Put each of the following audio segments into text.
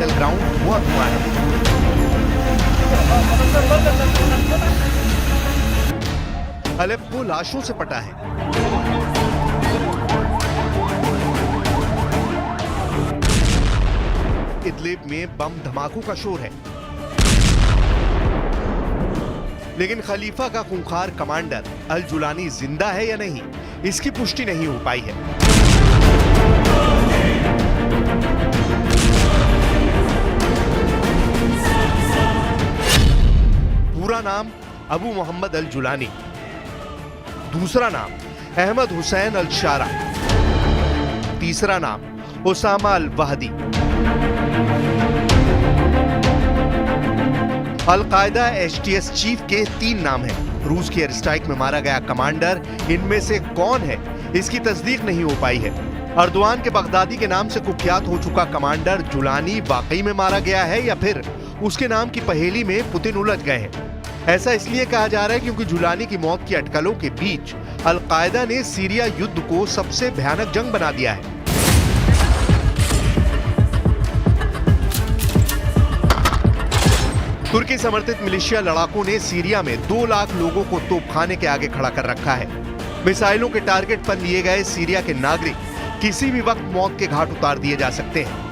Battle ground धुआं है। Aleppo लाशों से पटा है। इदलिब में बम धमाकों का शोर है। लेकिन खलीफा का खूंखार कमांडर अल जुलानी जिंदा है या नहीं, इसकी पुष्टि नहीं हो पाई है। पूरा नाम अबू मोहम्मद अल जुलानी, दूसरा नाम अहमद हुसैन अल शारा, तीसरा नाम उसामा अल वहदी। अल-कायदा एचटीएस चीफ के 3 नाम हैं। रूस की एयर स्ट्राइक में मारा गया कमांडर इनमें से कौन है, इसकी तस्दीक नहीं हो पाई है। अर्दवान के बगदादी के नाम से कुख्यात हो चुका कमांडर जुलानी वाकई में मारा गया है या फिर उसके नाम की पहेली में पुतिन उलझ गए हैं। ऐसा इसलिए कहा जा रहा है क्योंकि जुलानी की मौत की अटकलों के बीच अल-कायदा ने सीरिया युद्ध को सबसे भयानक जंग बना दिया है। तुर्की समर्थित मिलिशिया लड़ाकों ने सीरिया में 2 लाख लोगों को तोपखाने के आगे खड़ा कर रखा है। मिसाइलों के टारगेट पर लिए गए सीरिया के नागरिक किसी भी वक्त मौत के घाट उतार दिए जा सकते हैं।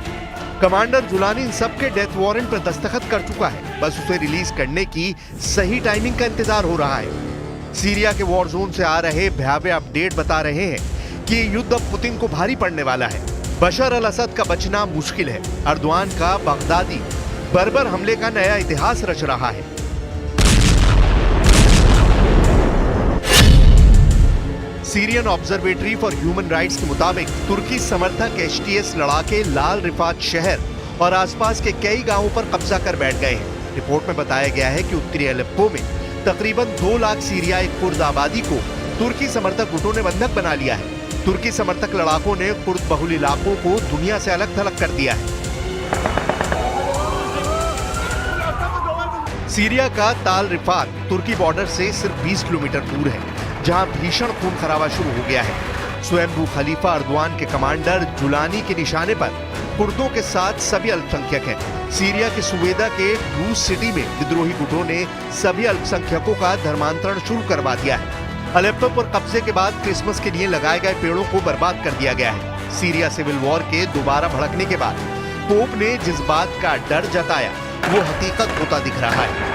कमांडर जुलानी इन सबके डेथ वारंट पर दस्तखत कर चुका है, बस उसे रिलीज करने की सही टाइमिंग का इंतजार हो रहा है। सीरिया के वॉर जोन से आ रहे भयावह अपडेट बता रहे हैं कि युद्ध अब पुतिन को भारी पड़ने वाला है। बशर अल असद का बचना मुश्किल है। अर्दवान का बगदादी बर्बर हमले का नया इतिहास रच रहा है। Syrian observatory for human rights के मुताबिक तुर्की समर्थक एचटीएस लड़ाके लाल रिफात शहर और आसपास के कई गांवों पर कब्जा कर बैठ गए हैं। रिपोर्ट में बताया गया है कि उत्तरी अलेप्पो में तकरीबन 2 लाख सीरियाई कुर्द आबादी को तुर्की समर्थक गुटों ने बंधक बना लिया है। तुर्की समर्थक लड़ाकों ने कुर्द बहुल इलाकों को दुनिया से अलग थलग कर दिया है। सीरिया का ताल रिफात तुर्की बॉर्डर से सिर्फ 20 किलोमीटर दूर है, जहां भीषण खून खराबा शुरू हो गया है। स्वयंभू खलीफा अर्दवान के कमांडर जुलानी के निशाने पर कुर्दों के साथ सभी अल्पसंख्यक हैं। सीरिया के सुवेदा के रूस सिटी में विद्रोही गुटों ने सभी अल्पसंख्यकों का धर्मांतरण शुरू करवा दिया है। अलेप्पो पर कब्जे के बाद क्रिसमस के लिए लगाए गए पेड़ों को बर्बाद कर दिया गया है। सीरिया सिविल वॉर के दोबारा भड़कने के बाद पोप ने जिस बात का डर जताया वो हकीकत होता दिख रहा है।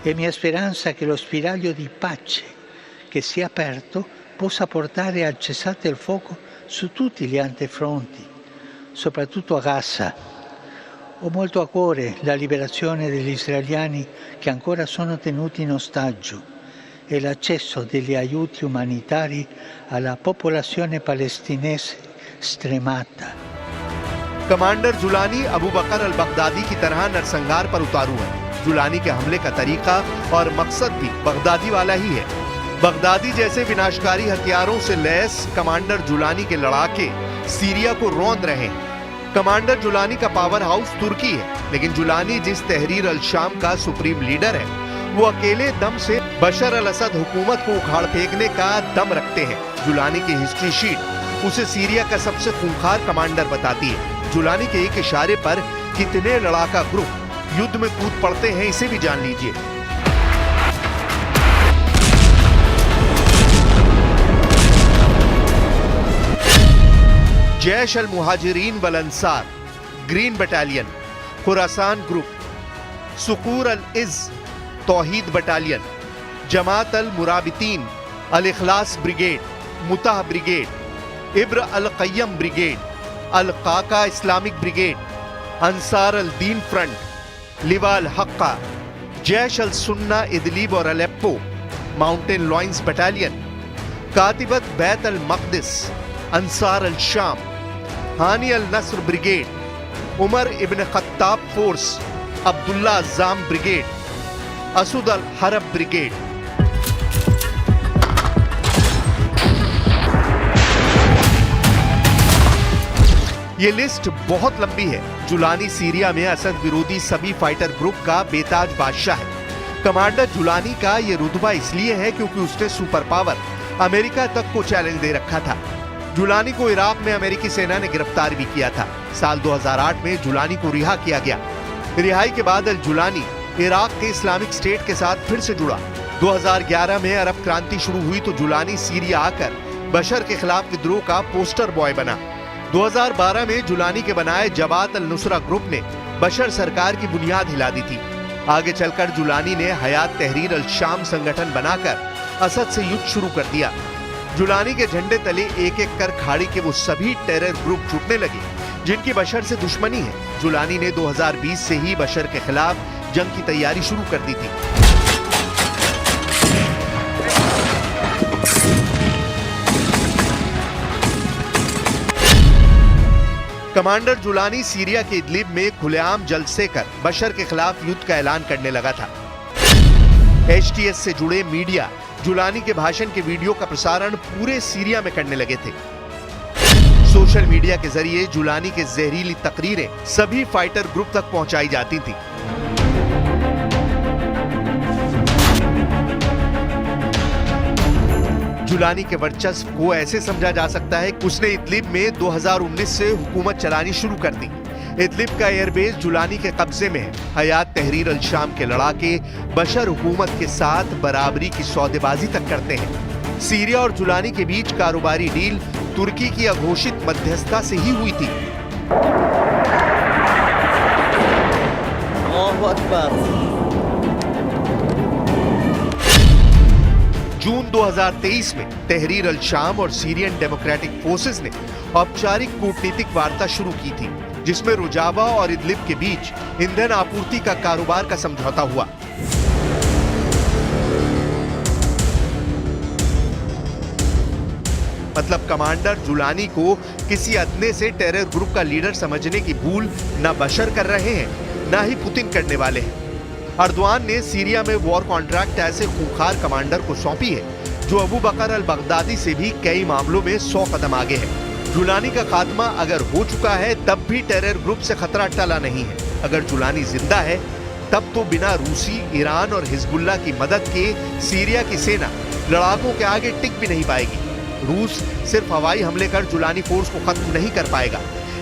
È mia speranza che lo spiraglio di pace che si è aperto possa portare al cessate il fuoco su tutti gli altri fronti, soprattutto a Gaza. Ho molto a cuore la liberazione degli israeliani che ancora sono tenuti in ostaggio e l'accesso degli aiuti umanitari alla popolazione palestinese stremata. Commander Julani Abu Bakr al Baghdadi की तरह नरसंहार पर उतारू है। Jolani के हमले का तरीका और मकसद भी बगदादी वाला ही है। बगदादी जैसे विनाशकारी हथियारों से लैस कमांडर जुलानी के लड़ाके सीरिया को रौंद रहे हैं। कमांडर जुलानी का पावर हाउस तुर्की है, लेकिन जुलानी जिस तहरीर अल शाम का सुप्रीम लीडर है, वो अकेले दम से बशर अल असद हुकूमत को उखाड़ फेंकने का दम रखते हैं। जुलानी की हिस्ट्री शीट उसे सीरिया का सबसे खूंखार कमांडर बताती है। जुलानी के एक इशारे पर कितने लड़ाका ग्रुप युद्ध में कूद पड़ते हैं, इसे भी जान लीजिए। Jaish al Muhajireen wal Ansar, green battalion, Khorasan group, Suqour al Izz Tawhid battalion, Jamaat al Murabitin, al Ikhlas brigade, Mutah brigade, Ibn al Qayyim brigade, al Qaqa Islamic brigade, Ansar अल दीन फ्रंट, लिवा अल हक्का, जैश अल सुन्ना इदलिब और Aleppo, mountain lion's battalion, कातिबत बैत अल मक़दिस, अंसार अल शाम, हानी अल नस्र brigade, Umar इब्न Khattab force, Abdullah अज़्ज़ाम brigade, असुद अल हरब brigade. ये list बहुत लंबी है। Jolani Syria में असद विरोधी सभी फाइटर ग्रुप का बेताज बादशाह है। कमांडर जुलानी का ये रुतबा इसलिए है क्योंकि उसने सुपर पावर अमेरिका तक को चैलेंज दे रखा था। जुलानी को इराक में अमेरिकी सेना ने गिरफ्तार भी किया था। साल 2008 में जुलानी को रिहा किया गया। रिहाई के बाद अल जुलानी इराक के इस्लामिक स्टेट के साथ फिर से जुड़ा। 2011 में अरब क्रांति शुरू हुई तो जुलानी सीरिया आकर बशर के खिलाफ विद्रोह का पोस्टर बॉय बना। 2012 में जुलानी के बनाए जमात अल नुसरा ग्रुप ने बशर सरकार की बुनियाद हिला दी थी। आगे चलकर जुलानी ने हयात तहरीर अल शाम संगठन बनाकर असद से युद्ध शुरू कर दिया। जुलानी के झंडे तले एक एक कर खाड़ी के वो सभी टेरर ग्रुप जुटने लगे जिनकी बशर से दुश्मनी है। जुलानी ने 2020 से ही बशर के खिलाफ जंग की तैयारी शुरू कर दी थी। कमांडर जुलानी सीरिया के इदलिब में खुलेआम जलसे कर बशर के खिलाफ युद्ध का ऐलान करने लगा था। HTS से जुड़े मीडिया जुलानी के भाषण के वीडियो का प्रसारण पूरे सीरिया में करने लगे थे। सोशल मीडिया के जरिए जुलानी के जहरीली तकरीरें सभी फाइटर ग्रुप तक पहुंचाई जाती थी। जुलानी के वर्चस्व को ऐसे समझा जा सकता है कि उसने इदलिब में 2019 से हुकूमत चलानी शुरू कर दी। इदलिब का एयरबेस जुलानी के कब्जे में है। हयात तहरीर अल शाम के लड़ाके बशर हुकूमत के साथ बराबरी की सौदेबाजी तक करते हैं। सीरिया और जुलानी के बीच कारोबारी डील तुर्की की अघोषित मध्यस्थता से ही हुई थी। जून 2023 में तहरीर अल शाम और सीरियन डेमोक्रेटिक फोर्सेस ने औपचारिक कूटनीतिक वार्ता शुरू की थी जिसमें रुजावा और इदलिब के बीच ईंधन आपूर्ति का कारोबार का समझौता हुआ। मतलब कमांडर जुलानी को किसी अदने से टेरर ग्रुप का लीडर समझने की भूल न बशर कर रहे हैं न ही पुतिन करने वाले हैं। अर्दवान ने सीरिया में वॉर कॉन्ट्रैक्ट ऐसे खूंखार कमांडर को सौंपी है जो अबू बकर अल बगदादी से भी कई मामलों में 100 कदम आगे है। जुलानी का खात्मा अगर हो चुका है तब भी टेरर ग्रुप से खतरा टला नहीं है। अगर जुलानी जिंदा है तब तो बिना रूसी, ईरान और हिजबुल्लाह की मदद के सीरिया की सेना लड़ाकों के आगे टिक भी नहीं पाएगी। रूस सिर्फ हवाई हमले कर जुलानी फोर्स को खत्म नहीं कर पाएगा।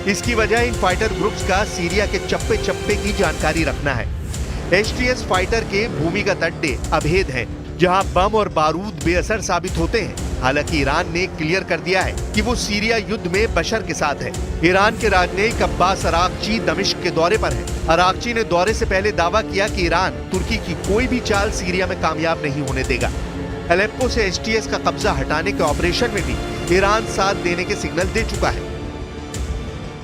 इसकी वजह इन फाइटर ग्रुप्स का सीरिया के चप्पे चप्पे की जानकारी रखना है। HTS फाइटर के भूमिगत अड्डे अभेद हैं जहां बम और बारूद बेअसर साबित होते हैं। हालांकि ईरान ने क्लियर कर दिया है कि वो सीरिया युद्ध में बशर के साथ है। ईरान के राजनयिक अब्बास अरागची दमिश्क के दौरे पर है। अरागची ने दौरे से पहले दावा किया कि ईरान तुर्की की कोई भी चाल सीरिया में कामयाब नहीं होने देगा। अलेप्पो से HTS का कब्जा हटाने के ऑपरेशन में भी ईरान साथ देने के सिग्नल दे चुका है।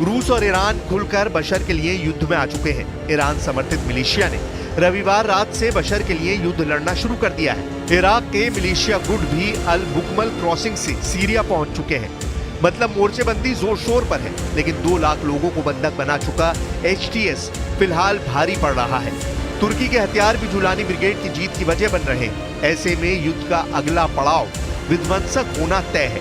रूस और ईरान खुलकर बशर के लिए युद्ध में आ चुके हैं। ईरान समर्थित मिलिशिया ने रविवार रात से बशर के लिए युद्ध लड़ना शुरू कर दिया है। इराक के मिलिशिया गुट भी अल बुकमल क्रॉसिंग से सीरिया पहुंच चुके हैं। मतलब मोर्चेबंदी जोर शोर पर है, लेकिन 2 लाख लोगों को बंधक बना चुका HTS फिलहाल भारी पड़ रहा है। तुर्की के हथियार भी जुलानी ब्रिगेड की जीत की वजह बन रहे हैं। ऐसे में युद्ध का अगला पड़ाव विध्वंसक होना तय है।